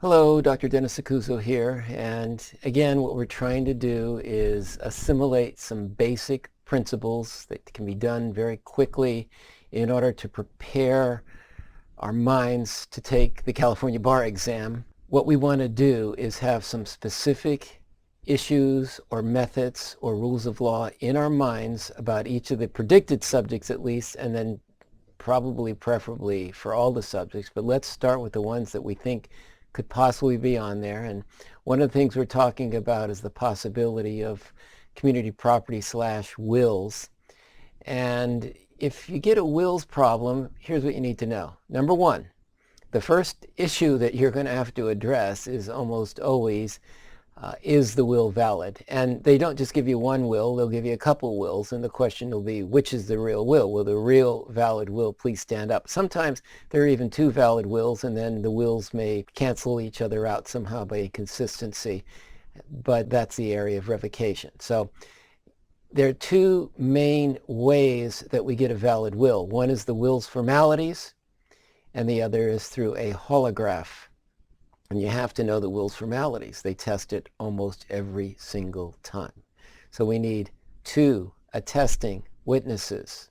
Hello, Dr. Dennis Saccuzzo here, and again what we're trying to do is assimilate some basic principles that can be done very quickly in order to prepare our minds to take the California bar exam. What we want to do is have some specific issues or methods or rules of law in our minds about each of the predicted subjects at least, and then preferably for all the subjects, but let's start with the ones that we think could possibly be on there. And one of the things we're talking about is the possibility of community property / wills. And if you get a wills problem, here's what you need to know. Number one, the first issue that you're going to have to address is almost always, is the will valid? And they don't just give you one will, they'll give you a couple wills, and the question will be, which is the real will? Will the real valid will please stand up? Sometimes there are even two valid wills, and then the wills may cancel each other out somehow by inconsistency, but that's the area of revocation. So there are two main ways that we get a valid will. One is the will's formalities, and the other is through a holograph. And you have to know the will's formalities. They test it almost every single time. So we need two attesting witnesses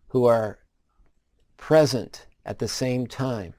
who are present at the same time,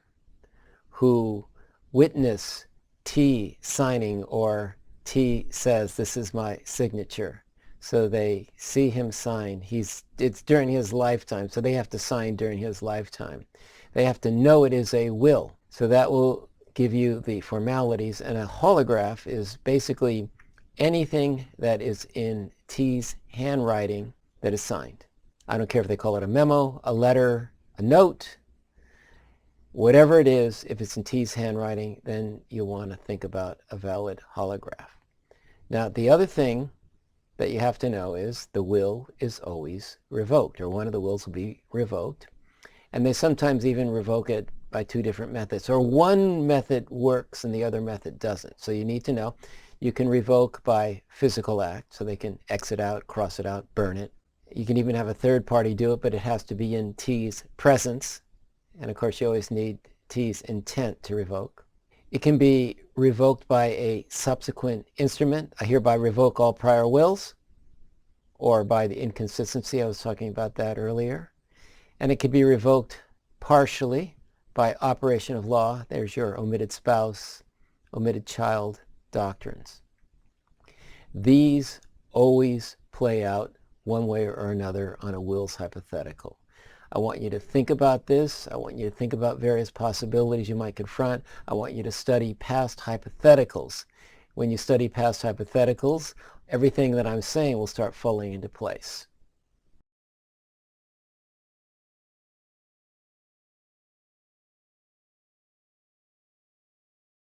who witness T signing, or T says, "This is my signature." So they see him sign. It's during his lifetime, so they have to sign during his lifetime. They have to know it is a will. So that will give you the formalities. And a holograph is basically anything that is in T's handwriting that is signed. I don't care if they call it a memo, a letter, a note, whatever it is. If it's in T's handwriting, then you want to think about a valid holograph. Now, the other thing that you have to know is the will is always revoked, or one of the wills will be revoked. And they sometimes even revoke it by two different methods, or one method works and the other method doesn't. So you need to know you can revoke by physical act, so they can X it out, cross it out, burn it. You can even have a third party do it, but it has to be in T's presence. And of course you always need T's intent to revoke. It can be revoked by a subsequent instrument. I hereby revoke all prior wills, or by the inconsistency. I was talking about that earlier. And it can be revoked partially by operation of law. There's your omitted spouse, omitted child doctrines. These always play out one way or another on a wills hypothetical. I want you to think about this. I want you to think about various possibilities you might confront. I want you to study past hypotheticals. When you study past hypotheticals, everything that I'm saying will start falling into place.